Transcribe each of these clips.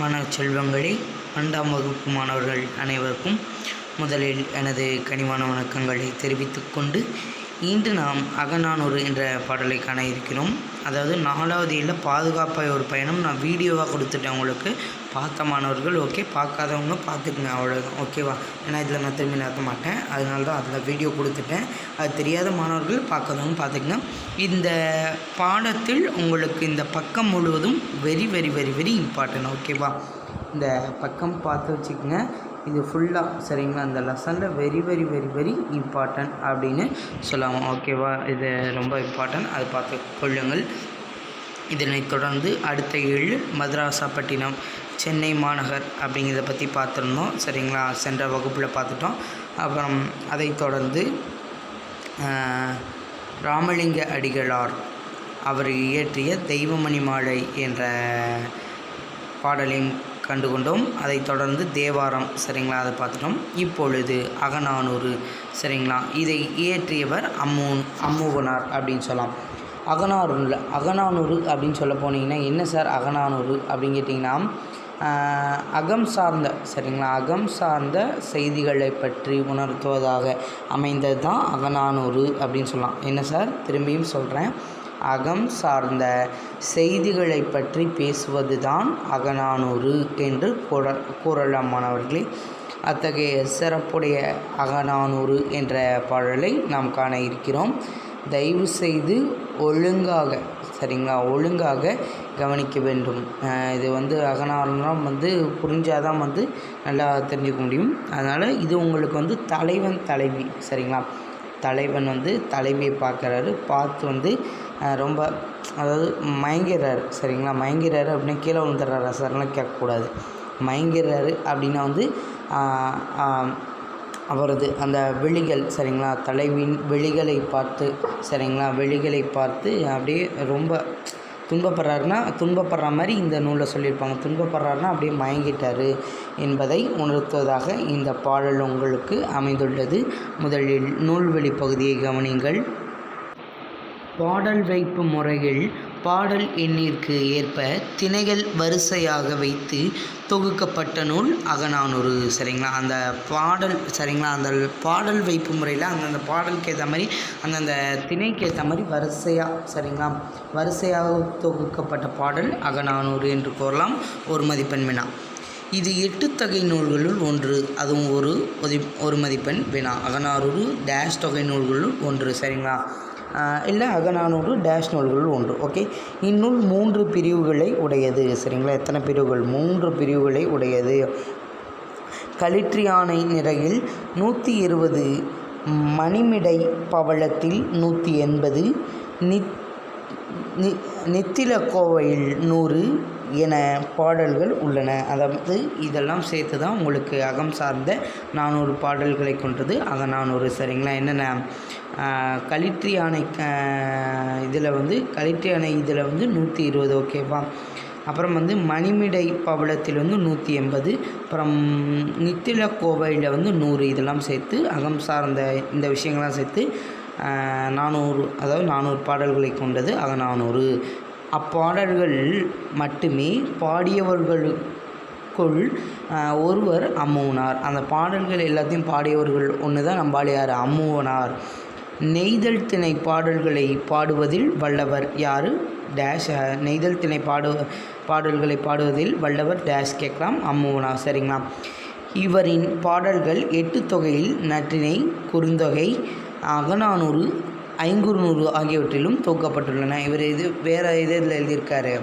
மாணவ செல்வங்களே, 2ஆம் வகுப்பு மாணவர்கள் அனைவருக்கும் முதலில் எனது கனிவான வணக்கங்களை தெரிவித்துக் கொண்டு, இன்று நாம் அகநானூறு என்ற பாடலை காண இருக்கிறோம். அதாவது 4வது இயலில் பாதுகாப்பாய் ஒரு பயணம் நான் வீடியோவாக கொடுத்துட்டேன் உங்களுக்கு. பார்த்த மாணவர்கள் ஓகே, பார்க்காதவங்க பார்த்துக்குங்க, அவ்வளோதான் ஓகேவா. ஏன்னா இதில் நான் திரும்பி நடத்த மாட்டேன், அதனால தான் அதில் வீடியோ கொடுத்துட்டேன். அது தெரியாத மாணவர்கள் பார்க்காதவங்க பார்த்துக்குங்க. இந்த பாடத்தில் உங்களுக்கு இந்த பக்கம் முழுவதும் very very very very important ஓகேவா. இந்த பக்கம் பார்த்து வச்சுக்கோங்க, இது ஃபுல்லாக சரிங்களா. அந்த லெசனில் very very very very important அப்படின்னு சொல்லலாம் ஓகேவா. இது ரொம்ப இம்பார்ட்டன்ட், அதை பார்த்து கொள்ளுங்கள். இதனைத் தொடர்ந்து அடுத்த 7 மதராசப்பட்டினம் சென்னை மாநகர் அப்படிங்கிறத பற்றி பார்த்துருந்தோம் சரிங்களா. சென்ற வகுப்பில் பார்த்துட்டோம். அப்புறம் அதை தொடர்ந்து ராமலிங்க அடிகளார் அவர் இயற்றிய தெய்வமணி மாலை என்ற பாடலையும் கண்டுகொண்டோம். அதை தொடர்ந்து தேவாரம் சரிங்களா, அதை பார்த்துட்டோம். இப்பொழுது அகநானூறு சரிங்களா. இதை இயற்றியவர் அம்மூவனார் அப்படின்னு சொல்லலாம். அகநானூறு அப்படின்னு சொல்ல போனீங்கன்னா என்ன சார் அகநானூறு அப்படின்னு கேட்டிங்கன்னா, அகம் சார்ந்த சரிங்களா, அகம் சார்ந்த செய்திகளை பற்றி உணர்த்துவதாக அமைந்தது தான் அகநானூறு அப்படின்னு சொல்லலாம். என்ன சார், திரும்பியும் சொல்கிறேன், அகம் சார்ந்த செய்திகளை பற்றி பேசுவது தான் அகநானூறு என்று கூறலாம் மாணவர்களே. அத்தகைய சிறப்புடைய அகநானூறு என்ற பாடலை நாம் காண இருக்கிறோம். தயவு செய்து ஒழுங்காக சரிங்களா, ஒழுங்காக கவனிக்க வேண்டும். இது அகநானூறுலாம் புரிஞ்சாதான் நல்லா தெரிஞ்சுக்க முடியும். அதனால் இது உங்களுக்கு தலைவன் தலைவி சரிங்களா. தலைவன் தலைவியை பார்க்குறாரு, பார்த்து ரொம்ப அதாவது மயங்கிறாரு சரிங்களா. மயங்கிறாரு அப்படின்னா கீழே விழுந்துடுறாரு சார்லாம் கேட்கக்கூடாது. மயங்கிறாரு அப்படின்னா அவரது அந்த விழிகள் சரிங்களா, தலைவின் விழிகளை பார்த்து சரிங்களா, விழிகளை பார்த்து அப்படியே ரொம்ப துன்பப்படுறாருன்னா, துன்பப்படுற மாதிரி இந்த நூலில் சொல்லியிருப்பாங்க. துன்பப்படுறாருன்னா அப்படியே மயங்கிட்டார் என்பதை உணர்த்துவதாக இந்த பாடல் உங்களுக்கு அமைந்துள்ளது. முதலில் நூல்வழி பகுதியை கவனிங்கள். பாடல் வைப்பு முறையில் பாடல் எண்ணிற்கு ஏற்ப திணைகள் வரிசையாக வைத்து தொகுக்கப்பட்ட நூல் அகநானூறு சரிங்களா. அந்த பாடல் சரிங்களா, அந்த பாடல் வைப்பு முறையில் அந்தந்த பாடலுக்கு ஏற்ற மாதிரி அந்தந்த திணைக்கு ஏற்ற மாதிரி வரிசையாக சரிங்களா, வரிசையாக தொகுக்கப்பட்ட பாடல் அகநானூறு என்று கூறலாம். ஒரு மதிப்பெண் வினா. இது 8 தொகை நூல்களுள் ஒன்று, அதுவும் ஒரு மதிப்பெண் வினா. அகநானூறு டேஷ் தொகை நூல்களுள் ஒன்று சரிங்களா, இல்லை அகநானூறு டேஷ் நூல்களுள் ஒன்று ஓகே. இந்நூல் 3 பிரிவுகளை உடையது சரிங்களா. எத்தனை பிரிவுகள்? 3 பிரிவுகளை உடையது. களிற்றியானை நிறையில் 120, மணிமிடை பவளத்தில் 180, நித்திலக்கோவையில் 100 என பாடல்கள் உள்ளன. அதாவது இதெல்லாம் சேர்த்து தான் உங்களுக்கு அகம் சார்ந்த 400 பாடல்களை கொண்டது அகநானூறு சரிங்களா. என்னென்ன களிற்றியானை இதில் களிற்றியானை இதில் 120 ஓகேவா. அப்புறம் மணிமிடை பவளத்தில் 180, அப்புறம் நித்திலக்கோவையில் 100, இதெல்லாம் சேர்த்து அகம் சார்ந்த இந்த விஷயங்கள்லாம் சேர்த்து 400, அதாவது 400 பாடல்களை கொண்டது அகநானூறு. அப்பாடல்கள் மட்டுமே பாடியவர்களுக்குள் ஒருவர் அம்மூவனார். அந்த பாடல்கள் எல்லாத்தையும் பாடியவர்கள் ஒன்று தான் நம்பாளியார் அம்மூவனார். நெய்தல் திணை பாடல்களை பாடுவதில் வல்லவர் யார்? டேஷ். நெய்தல் திணை பாடல்களை பாடுவதில் வல்லவர் டேஷ் கேட்கலாம், அம்மூவனார் சரிங்களா. இவரின் பாடல்கள் 8 தொகையில் நற்றிணை, குறுந்தொகை, அகநானூறு, ஐங்குறுநூறு ஆகியவற்றிலும் தொகுக்கப்பட்டுள்ளன. இவர் வேறு இதில் எழுதியிருக்காரு,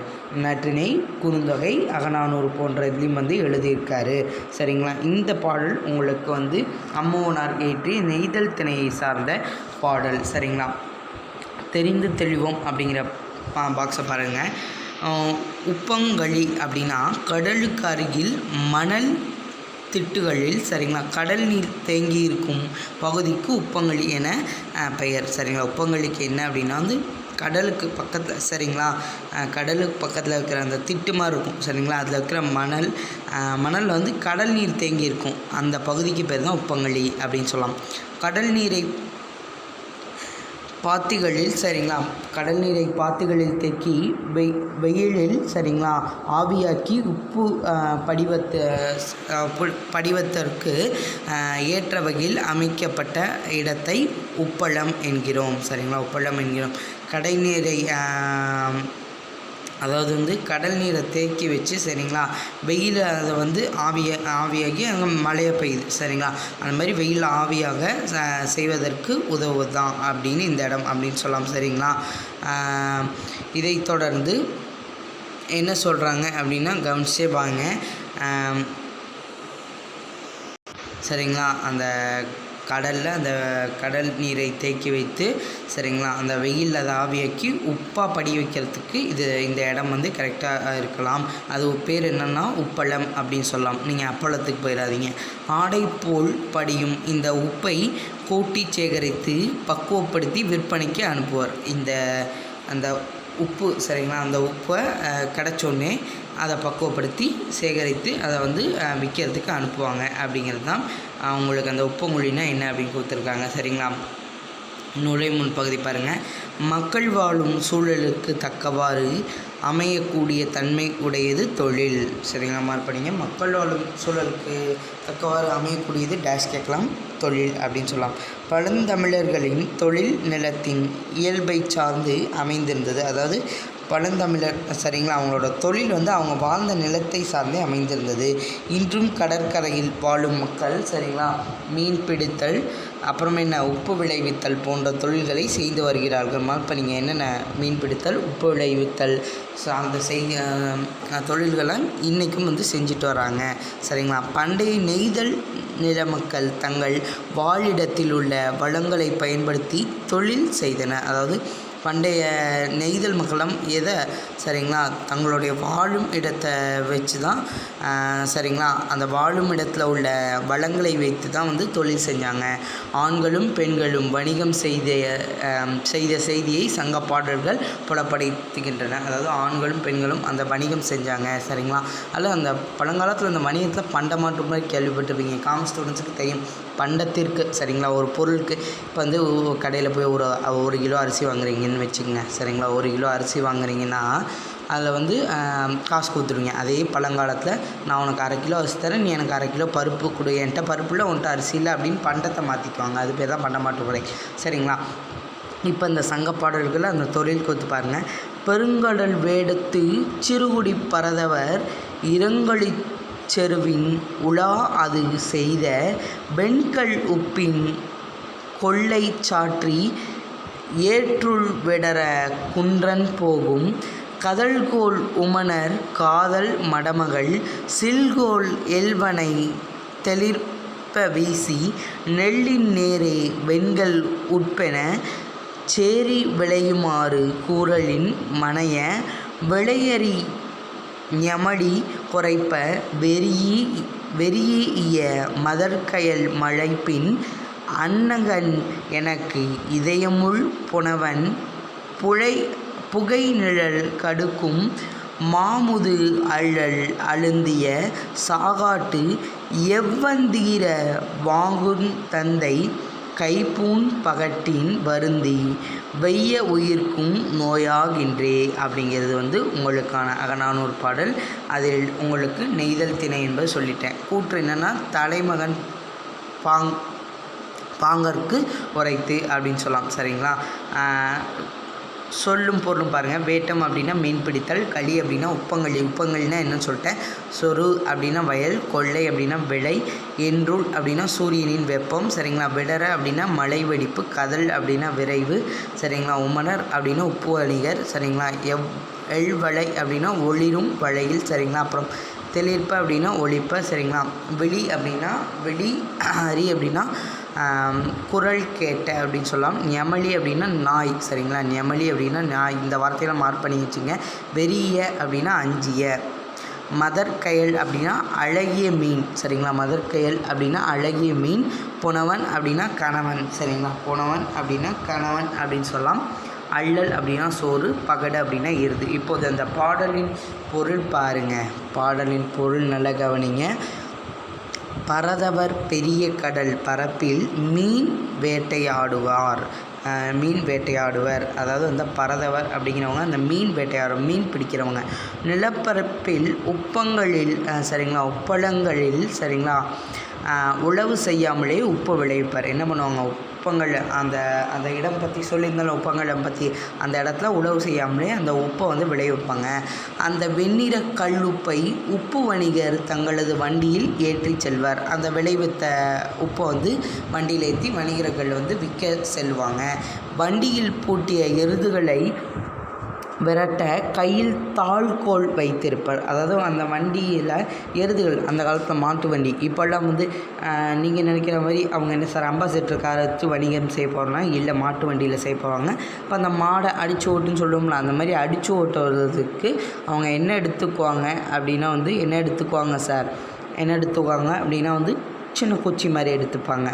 நற்றிணை, குறுந்தொகை, அகநானூறு போன்ற இதுலேயும் எழுதியிருக்காரு சரிங்களா. இந்த பாடல் உங்களுக்கு அம்மூவனார் ஏற்றி நெய்தல் திணையை சார்ந்த பாடல் சரிங்களா. தெரிந்து தெளிவோம் அப்படிங்கிற பாக்ஸை பாருங்கள். உப்பங்களி அப்படின்னா கடலுக்கு அருகில் மணல் திட்டுகளில் சரிங்களா கடல் நீர் தேங்கி இருக்கும் பகுதிக்கு உப்பங்களி என பெயர் சரிங்களா. உப்பங்களிக்கு என்ன அப்படின்னா கடலுக்கு பக்கத்தில் சரிங்களா, கடலுக்கு பக்கத்தில் இருக்கிற அந்த திட்டு மாதிரி இருக்கும் சரிங்களா, அதில் இருக்கிற மணல் கடல் நீர் தேங்கி இருக்கும் அந்த பகுதிக்கு பேர் தான் உப்பங்களி அப்படின்னு சொல்லலாம். கடல் நீரை பாத்திகளில் சரிங்களா கடல் நீரை பாத்திகளில் தேக்கி வெயிலில் சரிங்களா ஆவியாக்கி உப்பு படிவத்திற்கு ஏற்ற வகையில் அமைக்கப்பட்ட இடத்தை உப்பளம் என்கிறோம். சரிங்களா, உப்பளம் என்கிறோம். கடைநீரை அதாவது வந்து கடல் நீரை தேக்கி வச்சு சரிங்களா வெயில் அதை வந்து ஆவியாகி அங்கே மழையை பெய்யுது. சரிங்களா, அந்த மாதிரி வெயில் ஆவியாக செய்வதற்கு உதவுவது தான் அப்படின்னு இந்த இடம் அப்படின்னு சொல்லலாம். சரிங்களா, இதை தொடர்ந்து என்ன சொல்கிறாங்க அப்படின்னா கவனிச்சே பாருங்க. சரிங்களா, அந்த கடலில் அந்த கடல் நீரை தேக்கி வைத்து சரிங்களா அந்த வெயிலில் அதை ஆவியாக்கி உப்பாக படி வைக்கிறதுக்கு இந்த இடம் வந்து கரெக்டாக இருக்கலாம். அது பேர் என்னென்னா உப்பளம் அப்படின்னு சொல்லலாம். நீங்கள் அப்பளத்துக்கு போயிடாதீங்க. ஆடை போல் படியும் இந்த உப்பை கூட்டி சேகரித்து பக்குவப்படுத்தி விற்பனைக்கு அனுப்புவார். அந்த உப்பு சரிங்களா அந்த உப்பை கிடச்சோடனே அதை பக்குவப்படுத்தி சேகரித்து அதை வந்து விற்கிறதுக்கு அனுப்புவாங்க அப்படிங்கிறது தான் அவங்களுக்கு அந்த உப்பமொழினா என்ன அப்படின்னு கொடுத்துருக்காங்க. சரிங்களா, நுழைமுன் பகுதி பாருங்கள். மக்கள் வாழும் சூழலுக்கு தக்கவாறு அமையக்கூடிய தன்மை உடையது தொழில். சரிங்களா, மார்படிங்க. மக்கள் வாழும் சூழலுக்கு தக்கவாறு அமையக்கூடியது டேஷ் கேட்கலாம் தொழில் அப்படின்னு சொல்லலாம். பழந்தமிழர்களின் தொழில் நிலத்தின் இயல்பை சார்ந்து அமைந்திருந்தது. அதாவது பழந்தமிழர் சரிங்களா அவங்களோட தொழில் வந்து அவங்க வாழ்ந்த நிலத்தை சார்ந்தே அமைந்திருந்தது. இன்றும் கடற்கரையில் வாழும் மக்கள் சரிங்களா மீன் பிடித்தல் அப்புறம் என்ன உப்பு விளைவித்தல் போன்ற தொழில்களை செய்து வருகிறார்கள். இப்போ நீங்கள் என்னென்ன மீன் பிடித்தல் உப்பு விளைவித்தல் அந்த தொழில்களை இன்றைக்கும் வந்து செஞ்சுட்டு வராங்க. சரிங்களா, பண்டைய நெய்தல் நில மக்கள் தங்கள் வாழிடத்தில் உள்ள வளங்களை பயன்படுத்தி தொழில் செய்தனர். அதாவது பண்டைய நெய்தல் மக்களும் எதை சரிங்களா தங்களுடைய வாழும் இடத்தை வச்சு தான் சரிங்களா அந்த வாழும் இடத்துல உள்ள வளங்களை வைத்து தான் வந்து தொழில் செஞ்சாங்க. ஆண்களும் பெண்களும் வணிகம் செய்த செய்தியை சங்க பாடல்கள் புலப்படுத்துகின்றன. அதாவது ஆண்களும் பெண்களும் அந்த வணிகம் செஞ்சாங்க. சரிங்களா, அதில் அந்த பழங்காலத்தில் அந்த வணிகத்தில் பண்டமாற்று மாதிரி கேள்விப்பட்டிருப்பீங்க. காமர்ஸ் ஸ்டூடெண்ட்ஸுக்கு தெரியும். பண்டத்திற்கு சரிங்களா ஒரு பொருளுக்கு இப்போ வந்து கடையில் போய் ஒரு கிலோ அரிசி வாங்குறீங்கன்னு வச்சுக்கோங்க. சரிங்களா, 1 கிலோ அரிசி வாங்குறீங்கன்னா அதில் வந்து காசு கொடுத்துருவீங்க. அதே பழங்காலத்தில் நான் உனக்கு 1/2 கிலோ அரிசி தரேன், நீ எனக்கு 1/2 கிலோ பருப்பு கொடு, என்கிட்ட பருப்பு இல்லை உன்கிட்ட அரிசி இல்லை அப்படின்னு பண்டத்தை மாற்றிக்குவாங்க. அது பேர் தான் பண்டமாற்று முறை. சரிங்களா, இப்போ இந்த சங்க பாடல்களில் அந்த தொழில் கொடுத்து பாருங்கள். பெருங்கடல் வேடத்து சிறுகுடி பரதவர் இரங்கலி செருவின் உலா அது செய்த வெண்கல் உப்பின் கொள்ளை சாற்றி ஏற்றுள் விடர குன்றன் போகும் கதழ்கோல் உமணர் காதல் மடமகள் சில்கோல் எல்வனை தெளிர்ப்ப வீசி நெல்லின் நேரே வெண்கல் உட்பென சேரி விளையுமாறு கூறலின் மனைய விளையறி ஞமடி குறைப்ப வெறிய மதற்கயல் மழைப்பின் அன்னகன் எனக்கு இதயமுள் புனவன் புகை நிழல் கடுக்கும் மாமுது அள்ளல் அழுந்திய சாகாட்டு எவ்வந்தீர வாங்குன் தந்தை கைப்பூன் பகட்டின் வருந்தி வெய்ய உயிர்க்கும் நோயாகின்றே அப்படிங்கிறது வந்து உங்களுக்கான அகநானூறு பாடல். அதில் உங்களுக்கு நெய்தல் திணை என்பது சொல்லிட்டேன். கூற்று என்னென்னா தலைமகன் பாங்கற்கு உரைத்து அப்படின்னு சொல்லலாம். சரிங்களா, சொல்லும் பொருளும் பாருங்கள். வேட்டம் அப்படின்னா மீன் பிடித்தல், களி அப்படின்னா உப்பங்கள்னா என்னன்னு சொல்லிட்டேன். சொரு அப்படின்னா வயல், கொள்ளை அப்படின்னா விளை, என்றுள் அப்படின்னா சூரியனின் வெப்பம். சரிங்களா, விடர அப்படின்னா மழை வெடிப்பு, கதல் அப்படின்னா விரைவு. சரிங்களா, உமணர் அப்படின்னா உப்பு வணிகர். சரிங்களா, எழ்வளை அப்படின்னா ஒளிரும் வளையில். சரிங்களா, அப்புறம் தெளிர்ப்ப அப்படின்னா ஒளிப்ப. சரிங்களா, விழி அப்படின்னா வெளி, அரி அப்படின்னா குரல் கேட்ட அப்படின்னு சொல்லலாம். ஞமலி அப்படின்னா நாய். சரிங்களா, ஞமலி அப்படின்னா நாய். இந்த வார்த்தையெல்லாம் மார்க் பண்ணி வச்சுங்க. வெறிய அப்படின்னா அஞ்சிய. மதற்கயல் அப்படின்னா அழகிய மீன். சரிங்களா, மதற்கயல் அப்படின்னா அழகிய மீன். புனவன் அப்படின்னா கணவன். சரிங்களா, புனவன் அப்படின்னா கணவன் அப்படின்னு சொல்லலாம். அள்ளல் அப்படின்னா சோறு, பகடு அப்படின்னா எருது. இப்போது அந்த பாடலின் பொருள் பாருங்கள். பாடலின் பொருள் நல்லா கவனிங்க. பரதவர் பெரிய கடல் பரப்பில் மீன் வேட்டையாடுவார். மீன் வேட்டையாடுவர். அதாவது வந்து பரதவர் அப்படிங்கிறவங்க அந்த மீன் வேட்டையாடுற மீன் பிடிக்கிறவங்க. நிலப்பரப்பில் உப்பங்களில் சரிங்களா உப்பளங்களில் சரிங்களா உழவு செய்யாமலே உப்பை விளைவிப்பார். என்ன பண்ணுவாங்க, உப்பங்கள் அந்த அந்த இடம் பற்றி சொல்லியிருந்தாலும் உப்பங்களை பற்றி அந்த இடத்துல உழவு செய்யாமலே அந்த உப்பை வந்து விளைவிப்பாங்க. அந்த வெண்ணிற கல்லுப்பை உப்பு வணிகர் தங்களது வண்டியில் ஏற்றி செல்வார். அந்த விளைவித்த உப்பை வந்து வண்டியில் ஏற்றி வணிகர்கள் வந்து விற்க செல்வாங்க. வண்டியில் பூட்டிய எருதுகளை விரட்ட கையில் தாழ்கோல் வைத்திருப்பார். அதாவது அந்த வண்டியில் எருதுகள் அந்த காலத்தில் மாட்டு வண்டி, இப்போல்லாம் வந்து நீங்கள் நினைக்கிற மாதிரி அவங்க என்ன சார் அம்பாசிடர் காரை வச்சு வணிகம் செய்ய போகிறோன்னா இல்லை, மாட்டு வண்டியில் செய்ய போவாங்க. இப்போ அந்த மாடை அடித்து ஓட்டுன்னு சொல்லுவோம்ல, அந்த மாதிரி அடித்து ஓட்டுறதுக்கு அவங்க என்ன எடுத்துக்குவாங்க அப்படின்னா வந்து என்ன எடுத்துக்குவாங்க அப்படின்னா வந்து சின்ன குச்சி மாதிரி எடுத்துப்பாங்க.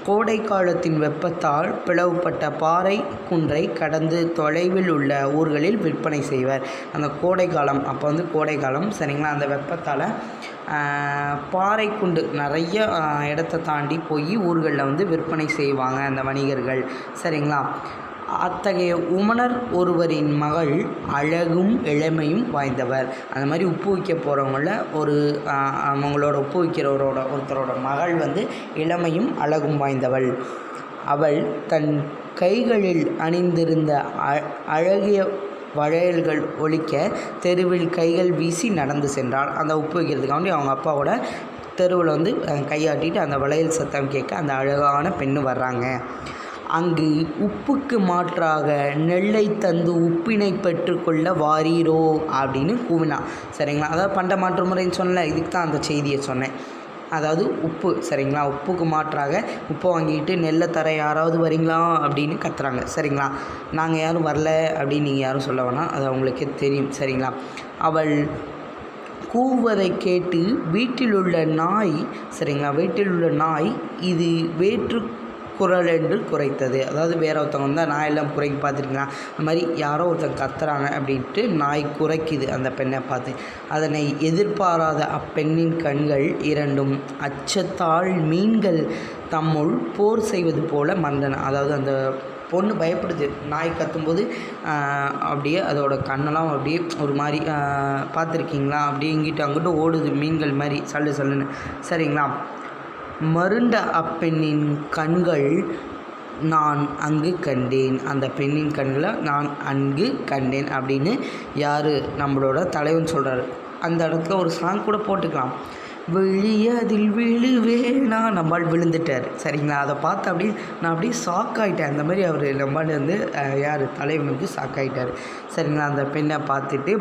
கோடை காலத்தின் வெப்பத்தால் பிளவுபட்ட பாறை குன்றை கடந்து தொலைவில் உள்ள ஊர்களில் விற்பனை செய்வார். அந்த கோடை காலம், அப்போ வந்து கோடை காலம் சரிங்களா, அந்த வெப்பத்தால் பாறை குண்டு நிறைய இடத்த தாண்டி போய் ஊர்களில் வந்து விற்பனை செய்வாங்க அந்த வணிகர்கள் சரிங்களா. அத்தகைய உமணர் ஒருவரின் மகள் அழகும் இளமையும் வாய்ந்தவர். அந்த மாதிரி உப்பு வைக்க போகிறவங்கள அவங்களோட உப்பு வைக்கிறவரோட ஒருத்தரோட மகள் வந்து இளமையும் அழகும் வாய்ந்தவள். அவள் தன் கைகளில் அணிந்திருந்த அழகிய வளையல்கள் ஒலிக்க தெருவில் கைகள் வீசி நடந்து சென்றாள். அந்த உப்பு வைக்கிறதுக்காண்டி அவங்க அப்பாவோட தெருவில் வந்து கையாட்டிட்டு அந்த வளையல் சத்தம் கேட்க அந்த அழகான பெண்ணு வர்றாங்க. அங்கு உப்புக்கு மாற்றாக நெல்லை தந்து உப்பினை பெற்றுக்கொள்ள வாரீரோ அப்படின்னு கூவினான் சரிங்களா. அதாவது பண்ட மாற்று முறைன்னு சொன்னல, இதுக்கு தான் அந்த செய்தியை சொன்னேன். அதாவது உப்பு சரிங்களா, உப்புக்கு மாற்றாக உப்பை வாங்கிட்டு நெல்லை தர யாராவது வரீங்களா அப்படின்னு கத்துறாங்க சரிங்களா. நாங்கள் யாரும் வரல அப்படின்னு நீங்கள் யாரும் சொல்ல வேணாம், அது அவங்களுக்கே தெரியும் சரிங்களா. அவள் கூவதை கேட்டு வீட்டில் உள்ள நாய் இது வேற்று குரல் என்று குறைத்தது. அதாவது வேற ஒருத்தவங்க வந்தால் நாய் எல்லாம் குறைக்க பார்த்துருக்கீங்களா, அந்த மாதிரி யாரோ ஒருத்தங்க கத்துறாங்க அப்படின்ட்டு நாய் குறைக்குது அந்த பெண்ணை பார்த்து. அதனை எதிர்பாராத அப்பெண்ணின் கண்கள் இரண்டும் அச்சத்தால் மீன்கள் தம்முள் போர் செய்வது போல மறந்தன. அதாவது அந்த பொண்ணு பயப்படுது, நாய் கத்தும்போது அப்படியே அதோட கண்ணெல்லாம் அப்படியே ஒரு மாதிரி பார்த்துருக்கீங்களா, அப்படியே இங்கிட்டு அங்கிட்டு ஓடுது மீன்கள் மாதிரி சல்லுன்னு சரிங்களா. மருண்ட அப்பெண்ணின் கண்கள் நான் அங்கு கண்டேன். அந்த பெண்ணின் கண்களை நான் அங்கு கண்டேன் அப்படின்னு யார் நம்மளோட தலைவன் சொல்கிறாரு. அந்த இடத்துல ஒரு சாங் கூட போட்டுக்கலாம், விழியதில் விழுவேனா, நம்மால் விழுந்துட்டார் சரிங்களா. அதை பார்த்து அப்படியே நான் அப்படியே ஷாக் ஆகிட்டேன். அந்த மாதிரி அவர் நம்மால் வந்து யார் தலைவன் வந்து ஷாக் ஆகிட்டார் சரிங்களா. அந்த பெண்ணை பார்த்துட்டு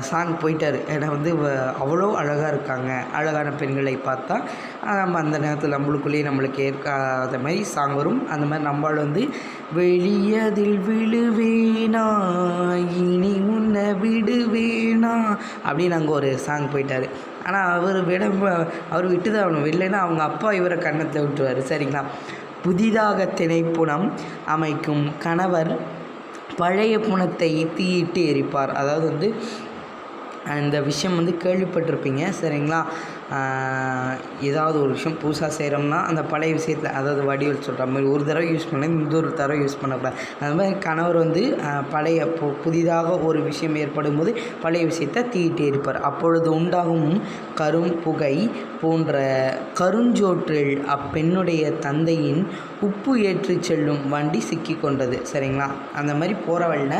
சாங் போயிட்டார். ஏன்னா வந்து அவ்வளோ அழகாக இருக்காங்க, அழகான பெண்களை பார்த்தா நம்ம அந்த நேரத்தில் நம்மளுக்குள்ளேயே நம்மளுக்கு ஏற்காத மாதிரி சாங் வரும். அந்த மாதிரி நம்மால் வந்து வெளியதில் விழுவேனா இனி உன்னை விடுவேனா அப்படின்னு அங்கே ஒரு சாங் போயிட்டார். ஆனால் அவர் விட்டு தான் ஆகணும், இல்லைன்னா அவங்க அப்பா இவரை கன்னத்தை விட்டுருவார் சரிங்களா. புதிதாக திணைப்புணம் அமைக்கும் கணவர் பழைய புணத்தை தீயிட்டு எரிப்பார். அதாவது வந்து இந்த விஷயம் வந்து கேள்விப்பட்டிருப்பீங்க சரிங்களா. ஏதாவது ஒரு விஷயம் புதுசாக செய்கிறோம்னா அந்த பழைய விஷயத்தில், அதாவது வடிவல் சொல்கிற மாதிரி ஒரு தடவை யூஸ் பண்ண இன்னொரு தடவை யூஸ் பண்ணக்கூடாது. அது மாதிரி கணவர் வந்து புதிதாக ஒரு விஷயம் ஏற்படும் போது பழைய விஷயத்தை தீயிட்டு எரிப்பார். அப்பொழுது உண்டாகும் கரும் புகை போன்ற கருஞ்சோற்றில் அப்பெண்ணுடைய தந்தையின் உப்பு ஏற்றி செல்லும் வண்டி சிக்கி கொண்டது சரிங்களா. அந்த மாதிரி போகிற வழியில்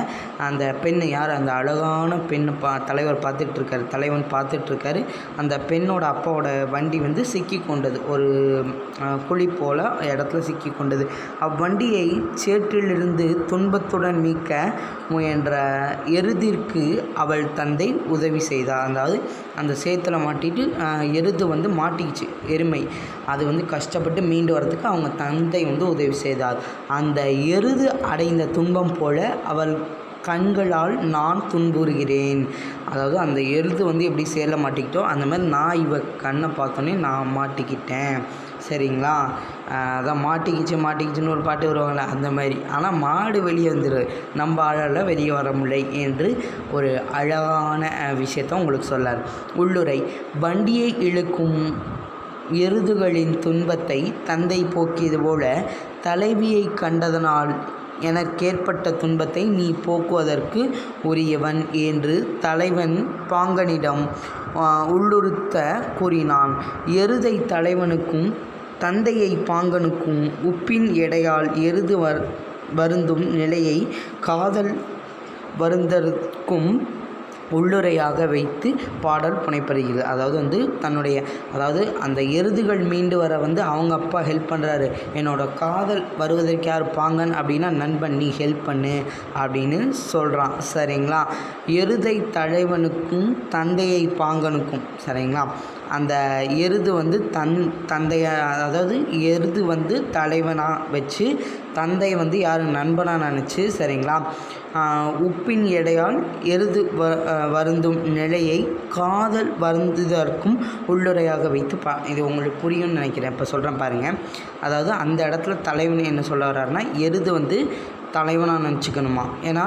அந்த பெண் யார், அந்த அழகான பெண்ணு தலைவன் பார்த்துட்ருக்காரு. அந்த பெண்ணோட அப்பாவோட வண்டி வந்து சிக்கி கொண்டது, ஒரு குழி போல் இடத்துல சிக்கி கொண்டது. அவ்வண்டியை சேற்றிலிருந்து துன்பத்துடன் மீட்க முயன்ற எருதிற்கு அவள் தந்தை உதவி செய்தார். அதாவது அந்த சேத்துல மாட்டிட்டு எருது வந்து மாட்டிக்கிச்சு, எருமை, அது வந்து கஷ்டப்பட்டு மீண்டு வரதுக்கு அவங்க தந்தை வந்து உதவி செய்தார். அந்த எருது அடைந்த துன்பம் போல அவள் கண்களால் நான் துன்புறுகிறேன். அதாவது அந்த எருது வந்து எப்படி சேல மாட்டிக்கிட்டோ அந்த மாதிரி நான் இவ கண்ணை பார்த்தோன்னே நான் மாட்டிக்கிட்டேன் சரிங்களா. அதான் மாட்டிக்கிச்சுன்னு ஒரு பாட்டு வருவாங்களே அந்த மாதிரி. ஆனால் மாடு வெளியே வந்துடு, நம்ம ஆளால் வெளியே வர முடியலை என்று ஒரு அழகான விஷயத்த உங்களுக்கு சொல்லார். உள்ளுரை: வண்டியை இழுக்கும் எருதுகளின் துன்பத்தை தந்தை போக்கியது போல தலைவியை கண்டதனால் எனக்கேற்பட்ட துன்பத்தை நீ போக்குவதற்கு உரியவன் என்று தலைவன் பாங்கனிடம் உள்ளுறுத்த கூறினான். எருதை தலைவனுக்கும் தந்தையை பாங்கனுக்கும் உப்பின் எடையால் எருது வருந்தும் நிலையை காதல் வருந்தற்கும் உள்ளுரையாக வைத்து பாடல் புனைப்படுகிறது. அதாவது அந்த எருதுகள் மீண்டு வர அவங்க அப்பா ஹெல்ப் பண்ணுறாரு. என்னோட காதல் வருவதற்கு யார் பாங்கன் அப்படின்னா நண்பன், நீ ஹெல்ப் பண்ணு அப்படின்னு சொல்கிறான். சரிங்களா. எருதை தலைவனுக்கும் தந்தையை பாங்கனுக்கும் சரிங்களா. அந்த எருது தந்தைய எருது தலைவனாக வச்சு தந்தை யார் நண்பனாக நினச்சி சரிங்களா. உப்பின் எடையால் எருது வருந்தும் நிலையை காதல் வருந்துதற்கும் உள்ளுரையாக வைத்து இது உங்களுக்கு புரியும்னு நினைக்கிறேன். இப்போ சொல்கிறேன் பாருங்கள். அதாவது அந்த இடத்துல தலைவன் என்ன சொல்ல வர்றாருன்னா, எருது தலைவனாக நினச்சிக்கணுமா. ஏன்னா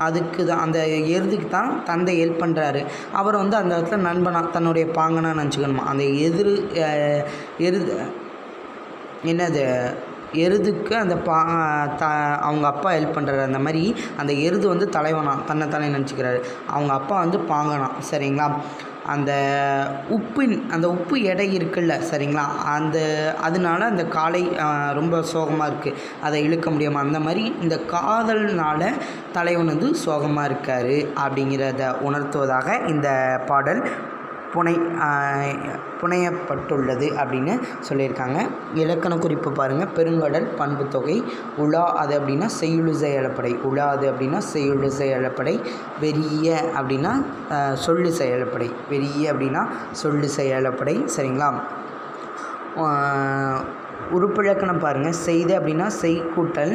அதுக்கு தான் அந்த எருதுக்கு தான் தந்தை ஹெல்ப் பண்ணுறாரு. அவர் அந்த இடத்துல நண்பனாக தன்னுடைய பாங்கனாக நினச்சிக்கணுமா. அந்த எருது என்னது எருதுக்கு அந்த அவங்க அப்பா ஹெல்ப் பண்ணுறாரு. அந்த மாதிரி அந்த எருது தலைவனாக தன்னை நினச்சிக்கிறாரு. அவங்க அப்பா பாங்கனா சரிங்களா. அந்த உப்பு எடை இருக்குல்ல சரிங்களா. அதனால அந்த காலை ரொம்ப சோகமாக இருக்குது, அதை இழுக்க முடியாமல். அந்த மாதிரி இந்த காதல்னால் தலைவன் சோகமாக இருக்கார் அப்படிங்கிறத உணர்த்துவதாக இந்த பாடல் புனையப்பட்டுள்ளது அப்படின்னு சொல்லியிருக்காங்க. இலக்கண குறிப்பு பாருங்கள். பெருங்கடல் பண்பு தொகை. உலா அது அப்படின்னா செய்யுளிசை அழப்படை. உலா அது அப்படின்னா செய்யுளிசை அழப்படை. வெறிய அப்படின்னா சொல்லிசை அழப்படை. வெறிய அப்படின்னா சொல்லிசை அழப்படை சரிங்களா. உறுப்பிலக்கணம் பாருங்கள். செய்த அப்படின்னா செய் கூட்டல்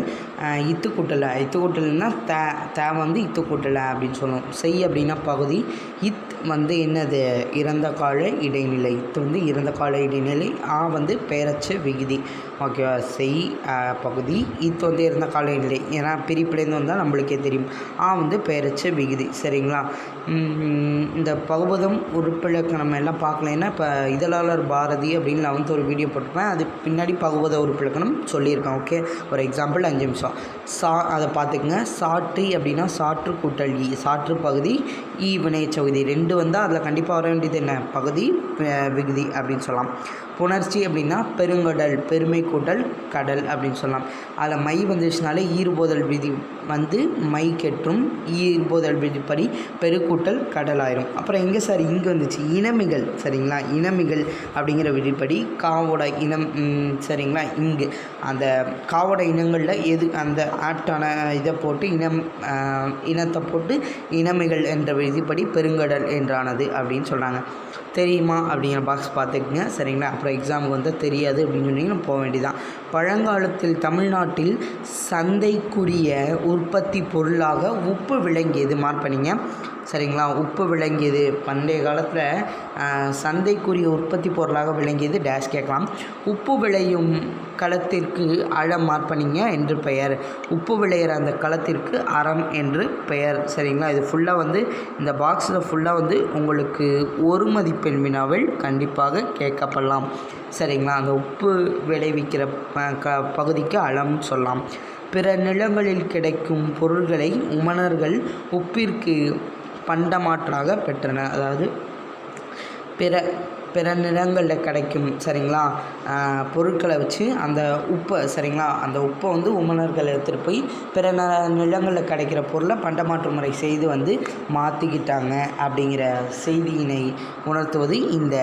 இத்து கூட்டலை. இத்து கூட்டல்னா தேவை இத்து கூட்டலை அப்படின்னு சொல்லணும். செய் அப்படின்னா பகுதி. இத் என்னது இறந்த கால இடைநிலை. இத்து இறந்த கால இடைநிலை. பெயரச்ச விகுதி. ஓகேவா. செய் பகுதி. இத்து இறந்த கால இடைநிலை. ஏன்னா பிரிப்பிலேருந்து வந்தால் நம்மளுக்கே தெரியும். பெயரச்ச விகுதி சரிங்களா. இந்த பகுபதம் உறுப்பிலக்கணம் எல்லாம் பார்க்கலைன்னா இப்போ இதழாளர் பாரதி அப்படின்னு நான் ஒரு வீடியோ போட்டிருப்பேன். அது பின்னாடி பகுபத உறுப்பிலக்கணம் சொல்லியிருக்கேன். ஓகே. ஒரு எக்ஸாம்பிள் 5 நிமிஷம். அதை பார்த்துக்குங்க. சாற்று அப்படின்னா சாற்று கூட்டல் ஈ. சாற்று பகுதி, ஈ வினைச்சகுதி. 2 அதில் கண்டிப்பாக வர வேண்டியது என்ன, பகுதி விகுதி அப்படின்னு சொல்லலாம். புணர்ச்சி அப்படின்னா பெருங்கடல், பெருமை கூட்டல் கடல் அப்படின்னு சொல்லலாம். அதில் மை வந்துச்சுனாலே ஈறுபோதல் விதி மை கெட்டும். ஈறுபோதல் விதிப்படி பெருக்கூட்டல் கடல் ஆயிரும். அப்புறம் எங்கே சார் இங்கே வந்துச்சு, இனமிகள் சரிங்களா. இனமிகள் அப்படிங்கிற விதிப்படி காவோட இனம் சரிங்களா. இங்கு அந்த காவோட இனங்களில் எது அந்த ஆப்டான இதை போட்டு இனத்தை போட்டு இனமிகள் என்ற விதிப்படி பெருங்கடல் என்றானது அப்படின்னு சொல்கிறாங்க. தெரியுமா அப்படிங்கிற பாக்ஸ் பார்த்துக்குங்க சரிங்களா. அப்புறம் எக்ஸாமுக்கு தெரியாது அப்படின்னு சொன்னீங்கன்னா போக வேண்டியதான். பழங்காலத்தில் தமிழ்நாட்டில் சந்தைக்குரிய உற்பத்தி பொருளாக உப்பு விளங்கியது. மார்க் பண்ணிங்க சரிங்களா. உப்பு விளங்கியது பண்டைய காலத்தில் சந்தைக்குரிய உற்பத்தி பொருளாக விளங்கியது டேஷ் கேட்கலாம். உப்பு விளையும் களத்திற்கு அறம் மார்க் பண்ணிங்க என்று பெயர். உப்பு விளையிற அந்த களத்திற்கு அறம் என்று பெயர் சரிங்களா. இது ஃபுல்லாக இந்த பாக்ஸில் ஃபுல்லாக உங்களுக்கு ஒரு மதிப்பெண் வினாவில் கண்டிப்பாக கேட்கப்படலாம் சரிங்களா. அந்த உப்பு விளைவிக்கிற பகுதிக்கு அறம்னு சொல்லலாம். பிற நிலங்களில் கிடைக்கும் பொருள்களை உமணர்கள் உப்பிற்கு பண்டமாற்றாக பெற்றனர். அதாவது பிற நிலங்களில் கிடைக்கும் சரிங்களா பொருட்களை வச்சு அந்த உப்பை சரிங்களா, அந்த உப்பை உமணர்கள் எடுத்துகிட்டு போய் பிற நிலங்களில் கிடைக்கிற பொருளை பண்டமாற்று முறை செய்து மாற்றிக்கிட்டாங்க அப்படிங்கிற செய்தியினை உணர்த்துவது இந்த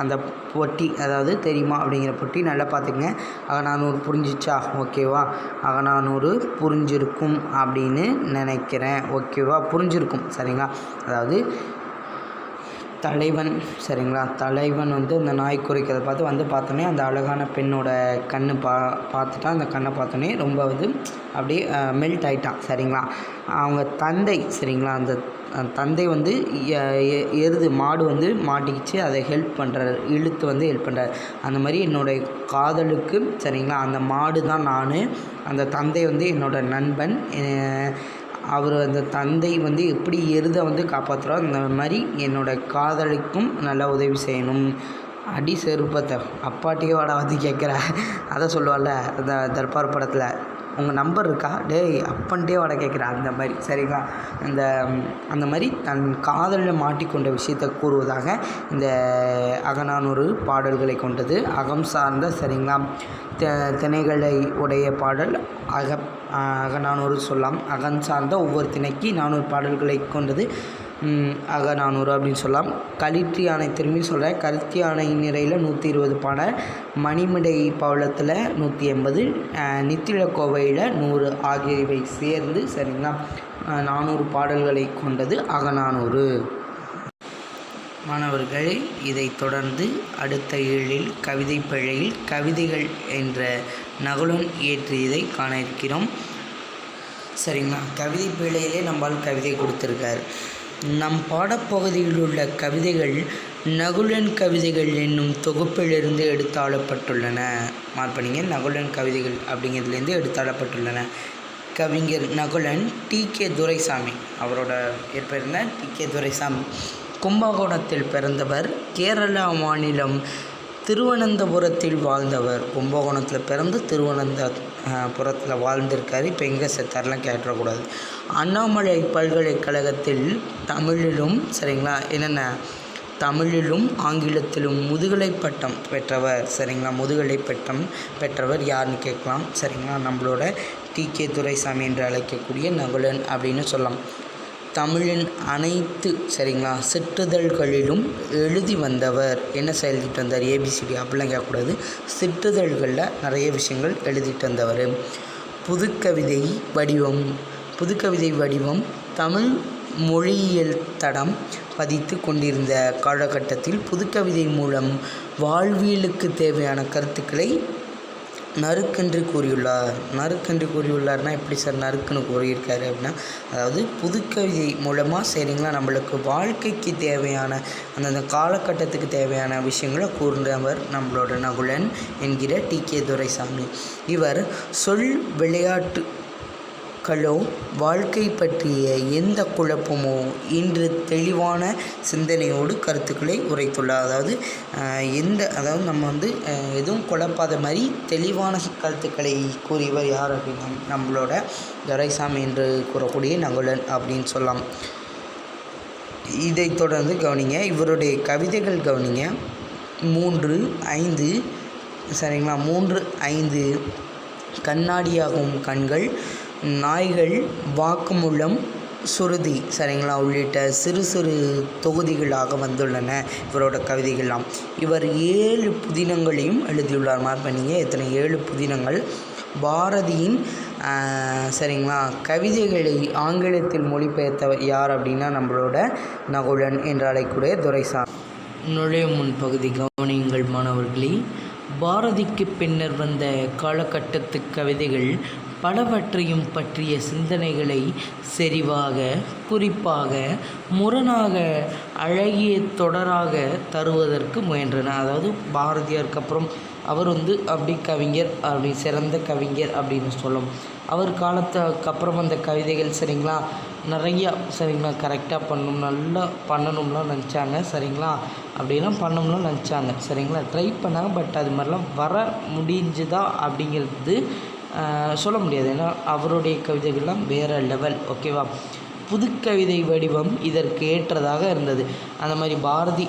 அந்த பொட்டி. அதாவது தெரியுமா அப்படிங்கிற பொட்டி. நல்லா பார்த்துக்குங்க. அகநானூறு புரிஞ்சிச்சா? ஓகேவா. அகநானூறு புரிஞ்சிருக்கும் அப்படின்னு நினைக்கிறேன். ஓகேவா. புரிஞ்சிருக்கும் சரிங்களா. அதாவது தலைவன் சரிங்களா. தலைவன் அந்த நாய் குறைக்கிறத பார்த்து பார்த்தோன்னே அந்த அழகான பெண்ணோட கண்ணு பார்த்துட்டா. அந்த கண்ணை பார்த்தோன்னே ரொம்ப அப்படியே மெல்ட் ஆகிட்டான் சரிங்களா. அவங்க தந்தை சரிங்களா. அந்த தந்தை எருது மாடு மாட்டிக்கிச்சு, அதை ஹெல்ப் பண்ணுறாரு, இழுத்து ஹெல்ப் பண்ணுறாரு. அந்த மாதிரி என்னோடய காதலுக்கு சரிங்களா அந்த மாடு தான் நான், அந்த தந்தை என்னோடய நண்பன். அவர் அந்த தந்தை எப்படி எருதை காப்பாற்றுறாரோ அந்த மாதிரி என்னோடய காதலுக்கும் நல்லா உதவி செய்யணும் அடி செருப்பத்தை அப்பாட்டியே வாடா வந்து கேட்குற அதை சொல்லுவாள்ல அந்த தர்பார் படத்தில், உங்கள் நம்பர் இருக்கா டேய் அப்பன்ட்டே வாடா கேட்குற அந்த மாதிரி சரிங்களா. அந்த மாதிரி தன் காதலில் மாட்டிக்கொண்ட விஷயத்தை கூறுவதாக இந்த அகநானூறு பாடல்களை கொண்டது. அகம் சார்ந்த சரிங்களா திணைகளை உடைய பாடல் அகநானூறு சொல்லலாம். அகம் சார்ந்த ஒவ்வொரு திணைக்கு 400 பாடல்களை கொண்டது அகநானூறு அப்படின்னு சொல்லலாம். களிற்றி யானை திரும்பி சொல்கிறேன். களிற்றி யானை நிறையில் 120 பாடல், மணிமிடை பவளத்தில் 180, நித்தில கோவையில் 100 ஆகியவை சேர்ந்து சரிங்களா 400 பாடல்களை கொண்டது அகநானூறு. மாணவர்களே, இதைத் தொடர்ந்து அடுத்த ஏழில் கவிதை பிழையில் கவிதைகள் என்ற நகுலன் இயற்றியதை காண இருக்கிறோம் சரிங்களா. கவிதை பிழையிலே நம்மால் கவிதை கொடுத்துருக்கார். நம் பாடப்பகுதியில் உள்ள கவிதைகள் நகுலன் கவிதைகள் என்னும் தொகுப்பிலிருந்து எடுத்தாளப்பட்டுள்ளன. மார்பணிங்க, நகுலன் கவிதைகள் அப்படிங்கிறதுலேருந்து எடுத்தாளப்பட்டுள்ளன. கவிஞர் நகுலன் டி.கே. துரைசாமி, அவரோட ஏற்பெயர்ந்த டி.கே. துரைசாமி கும்பகோணத்தில் பிறந்தவர். கேரளா மாநிலம் திருவனந்தபுரத்தில் வாழ்ந்தவர். கும்பகோணத்தில் பிறந்து திருவனந்தபுரத்தில் வாழ்ந்திருக்காரு. இப்போ எங்கே செத்தாரெலாம் கேட்டக்கூடாது. அண்ணாமலை பல்கலைக்கழகத்தில் தமிழிலும் சரிங்களா என்னென்ன தமிழிலும் ஆங்கிலத்திலும் முதுகலை பட்டம் பெற்றவர் சரிங்களா. முதுகலை பட்டம் பெற்றவர் யாருன்னு கேட்கலாம் சரிங்களா. நம்மளோட டி.கே. துரைசாமி என்று அழைக்கக்கூடிய நகுலன் அப்படின்னு சொல்லலாம். தமிழின் அனைத்து சரிங்களா சிற்றுதழ்களிலும் எழுதி வந்தவர். என்ன எழுதிட்டு வந்தார்? ஏபிசிடி அப்படிலாம் கேட்கக்கூடாது. சிற்றுதழ்களில் நிறைய விஷயங்கள் எழுதிட்டு வந்தவர். புதுக்கவிதை வடிவம் தமிழ் மொழியியல் தடம் பதித்து கொண்டிருந்த காலகட்டத்தில் புதுக்கவிதை மூலம் வாழ்வியலுக்கு தேவையான கருத்துக்களை நறுக்கென்று கூறியுள்ளார்னா எப்படி சார் நறுக்குன்னு கூறியிருக்காரு அப்படின்னா, அதாவது புதுக்கவிதை மூலமாக சரிங்களா நம்மளுக்கு வாழ்க்கைக்கு தேவையான அந்தந்த காலகட்டத்துக்கு தேவையான விஷயங்களை கூர்ந்தவர் நம்மளோட நகுலன் என்கிற டி.கே. துரைசாமி. இவர் சொல் விளையாட்டுகளோ வாழ்க்கை பற்றிய எந்த குழப்பமோ இன்று தெளிவான சிந்தனையோடு கருத்துக்களை உரைத்துள்ளார். அதாவது நம்ம எதுவும் குழப்பாத மாதிரி தெளிவான கருத்துக்களை கூறியவர் யார் அப்படின்னா நம்மளோட துரைசாமி என்று கூறக்கூடிய நகுலன் அப்படின்னு சொல்லலாம். இதைத் தொடர்ந்து கவனிங்க, இவருடைய கவிதைகள் கவனிங்க. 3, 5 சரிங்களா 3, 5 கண்ணாடியாகும் கண்கள், நாய்கள், வாக்குமூலம், சுருதி சரிங்களா உள்ளிட்ட சிறு சிறு தொகுதிகளாக வந்துள்ளன இவரோட கவிதைகள்லாம். இவர் 7 புதினங்களையும் எழுதியுள்ளார். மார்பணிங்க எத்தனை 7 புதினங்கள். பாரதியின் சரிங்களா கவிதைகளை ஆங்கிலத்தில் மொழிபெயர்த்தவர் யார் அப்படின்னா நம்மளோட நகுலன் என்று அழைக்கக்கூடிய துரைசாமி. நுழையும் முன் பகுதி கவனியுங்கள் மாணவர்களே. பாரதிக்கு பின்னர் வந்த காலகட்டத்து கவிதைகள் பலவற்றையும் பற்றிய சிந்தனைகளை செறிவாக, குறிப்பாக, முரணாக, அழகிய தொடராக தருவதற்கு முயன்றன. அதாவது பாரதியாருக்கு அப்புறம் அவர் அப்படி கவிஞர், அப்படி சிறந்த கவிஞர் அப்படின்னு சொல்லும். அவர் காலத்துக்கு அப்புறம் அந்த கவிதைகள் சரிங்களா நிறையா சரிங்களா கரெக்டாக நல்லா பண்ணணும்லாம் நினச்சாங்க சரிங்களா. அப்படிலாம் பண்ணணும்லாம் நினச்சாங்க சரிங்களா. ட்ரை பண்ணாங்க. பட் அது மாதிரிலாம் வர முடிஞ்சுதா அப்படிங்கிறது சொல்ல முடியாது. ஏன்னா அவருடைய கவிதைகள்லாம் வேறு லெவல். ஓகேவா. புதுக்கவிதை வடிவம் இதற்கு ஏற்றதாக இருந்தது. அந்த மாதிரி பாரதி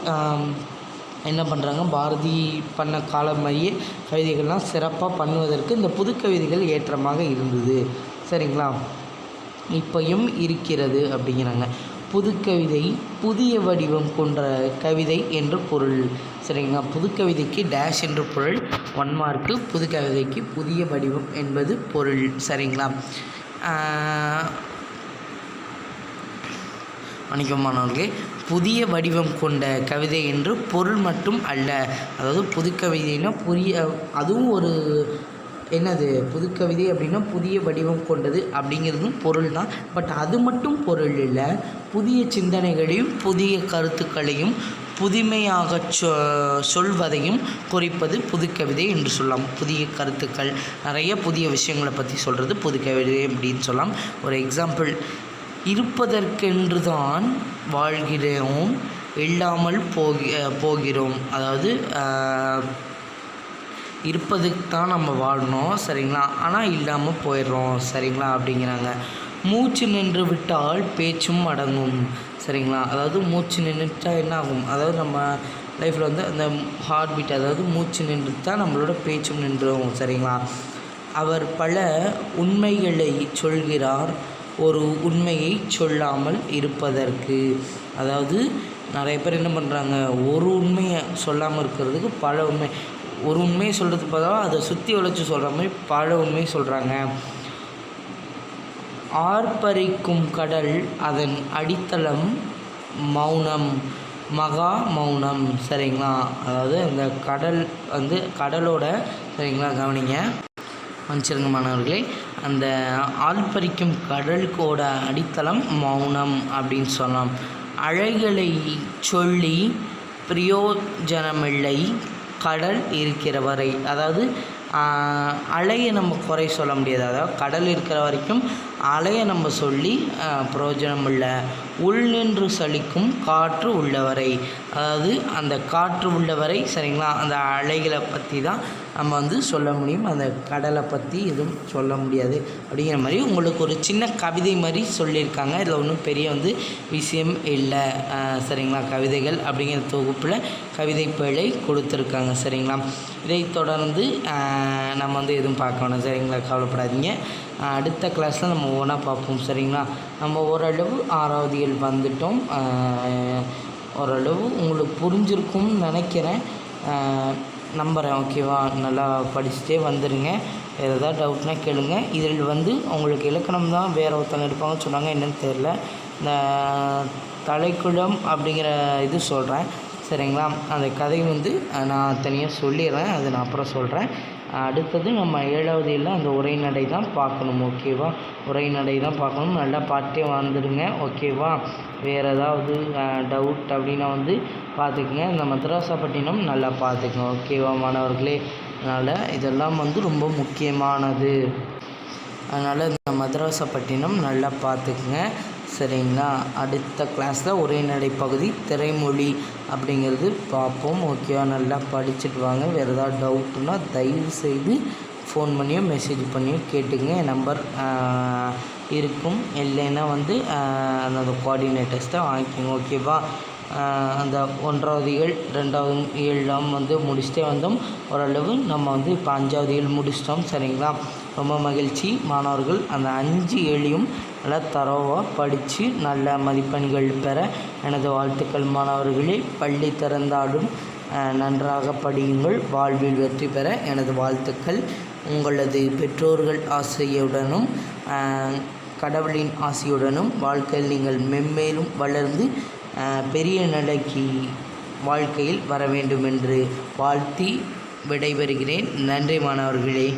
என்ன பண்ணுறாங்க, பாரதி பண்ண காலம் மாதிரியே கவிதைகள்லாம் சிறப்பாக பண்ணுவதற்கு இந்த புதுக்கவிதைகள் ஏற்றமாக இருந்தது சரிங்களா. இப்பையும் இருக்கிறது அப்படிங்கிறாங்க. புதுக்கவிதை புதிய வடிவம் கொண்ட கவிதை என்று பொருள் சரிங்களா. புதுக்கவிதைக்கு டேஷ் என்று பொருள் 1 மார்க்கு. புதுக்கவிதைக்கு புதிய வடிவம் என்பது பொருள் சரிங்களா. வணக்கமானவர்களே, புதிய வடிவம் கொண்ட கவிதை என்று பொருள் மட்டும் அல்ல. அதாவது புதுக்கவிதைன்னா அதுவும் ஒரு என்னது புதுக்கவிதை அப்படின்னா புதிய வடிவம் கொண்டது அப்படிங்கிறதும் பொருள் தான். பட் அது மட்டும் பொருள் இல்லை. புதிய சிந்தனைகளையும் புதிய கருத்துக்களையும் புதுமையாக சொல்வதையும் குறிப்பது புதுக்கவிதை என்று சொல்லலாம். புதிய கருத்துக்கள் நிறைய புதிய விஷயங்களை பற்றி சொல்கிறது புதுக்கவிதை அப்படின்னு சொல்லலாம். ஒரு எக்ஸாம்பிள், இருப்பதற்கென்று தான் வாழ்கிறோம், இல்லாமல் போகிறோம். அதாவது இருப்பதுக்கு தான் நம்ம வாழணும் சரிங்களா, ஆனால் இல்லாமல் போயிடுறோம் சரிங்களா அப்படிங்கிறாங்க. மூச்சு நின்று விட்டால் பேச்சும் அடங்கும் சரிங்களா. அதாவது மூச்சு நின்றுட்டா என்ன ஆகும், அதாவது நம்ம லைஃப்பில் வந்து அந்த ஹார்ட் பீட், அதாவது மூச்சு நின்றுட்டா நம்மளோட பேச்சும் நின்றுடும் சரிங்களா. அவர் பல உண்மைகளை சொல்கிறார் ஒரு உண்மையை சொல்லாமல் இருப்பதற்கு. அதாவது நிறைய பேர் என்ன பண்ணுறாங்க, ஒரு உண்மையை சொல்லாமல் இருக்கிறதுக்கு பல உண்மை, ஒரு உண்மையை சொல்கிறதுக்கு பதிலாக அதை சுற்றி வளைச்சி சொல்கிற மாதிரி பல உண்மையை சொல்கிறாங்க. ஆர்ப்பரிக்கும் கடல் அதன் அடித்தளம் மௌனம், மகா மௌனம் சரிங்களா. அதாவது இந்த கடல் வந்து கடலோட சரிங்களா, கவனிங்க மன்னிச்சிருங்க மாணவர்களே, அந்த ஆர்ப்பரிக்கும் கடலுக்கோட அடித்தளம் மௌனம் அப்படின்னு சொல்லலாம். அலைகளை சொல்லி பிரயோஜனமில்லை கடல் இருக்கிற வரை. அதாவது அலையை நம்ம குறை சொல்ல முடியாது, அதாவது கடல் இருக்கிற வரைக்கும் அலையை நம்ம சொல்லி பிரயோஜனம் இல்லை. உள் நின்று சலிக்கும் காற்று உள்ளவரை, அதாவது அந்த காற்று உள்ளவரை சரிங்களா, அந்த அலைகளை பற்றி தான் நம்ம வந்து சொல்ல முடியும், அந்த கடலை பற்றி எதுவும் சொல்ல முடியாது அப்படிங்கிற மாதிரி உங்களுக்கு ஒரு சின்ன கவிதை மாதிரி சொல்லியிருக்காங்க. இதில் ஒன்றும் பெரிய வந்து விஷயம் இல்லை சரிங்களா. கவிதைகள் அப்படிங்கிற தொகுப்பில் கவிதை பிழை கொடுத்துருக்காங்க சரிங்களா. இதை தொடர்ந்து நம்ம வந்து எதுவும் பார்க்க வேணாம் சரிங்களா, கவலைப்படாதீங்க. அடுத்த கிளாஸில் நம்ம ஒன்றா பார்ப்போம் சரிங்களா. நம்ம ஓரளவு 6வது இயல் வந்துட்டோம். ஓரளவு உங்களுக்கு புரிஞ்சிருக்கும்னு நினைக்கிறேன், நம்புகிறேன். ஓகேவா, நல்லா படிச்சுட்டே வந்துடுங்க. வேறு ஏதாவது டவுட்னா கேளுங்க. இதில் வந்து உங்களுக்கு இலக்கணம் தான் வேறு ஒருத்தங்க எடுப்பாங்கன்னு சொன்னாங்க, என்னென்னு தெரில. இந்த தலைக்குளம் அப்படிங்கிற இது சொல்கிறேன் சரிங்களா. அந்த கதை வந்து நான் தனியாக சொல்லிடுறேன், அது நான் அப்புறம் சொல்கிறேன். அடுத்தது நம்ம 7வது இயலில் அந்த உரைநடை தான் பார்க்கணும். ஓகேவா, உரைநடை தான் பார்க்கணும். நல்லா பார்த்துட்டே வந்துடுங்க. ஓகேவா, வேறு ஏதாவது டவுட் அப்படின்னா வந்து பார்த்துக்குங்க. இந்த மதராசப்பட்டினம் நல்லா பார்த்துக்குங்க. ஓகேவா மாணவர்களே, அதனால் இதெல்லாம் வந்து ரொம்ப முக்கியமானது. அதனால் இந்த மதராசப்பட்டினம் நல்லா பார்த்துக்குங்க சரிங்களா. அடுத்த கிளாஸில் உரைநடை பகுதி திரைமொழி அப்படிங்கிறது பார்ப்போம். ஓகேவா, நல்லா படிச்சுட்டு வாங்க. வேறு ஏதாவது டவுட்டுன்னா தயவு செய்து ஃபோன் பண்ணியோ மெசேஜ் பண்ணியோ கேட்டுங்க. என் நம்பர் இருக்கும், இல்லைன்னா வந்து அந்த கோஆர்டினேட்டர்ஸ்ட்டை வாங்கிக்கோங்க. ஓகேவா, அந்த 1வது இயல் 2வது இயல்லாம் வந்து முடிச்சுட்டே வந்தோம். ஓரளவு நம்ம வந்து இப்போ 5வது இயல் முடிச்சிட்டோம் சரிங்களா. ரொம்ப மகிழ்ச்சி மாணவர்கள். அந்த 5 இயலையும் நல்லா தரோவாக படித்து நல்ல மதிப்பெண்கள் பெற எனது வாழ்த்துக்கள் மாணவர்களே. பள்ளி திறந்தாலும் நன்றாக படியுங்கள், வாழ்வில் வெற்றி பெற எனது வாழ்த்துக்கள். உங்களது பெற்றோர்கள் ஆசையுடனும் கடவுளின் ஆசையுடனும் வாழ்க்கையில் நீங்கள் மென்மேலும் வளர்ந்து பெரிய நிலைக்கு வாழ்க்கையில் வர வேண்டும் என்று வாழ்த்தி விடைபெறுகிறேன். நன்றி மாணவர்களே.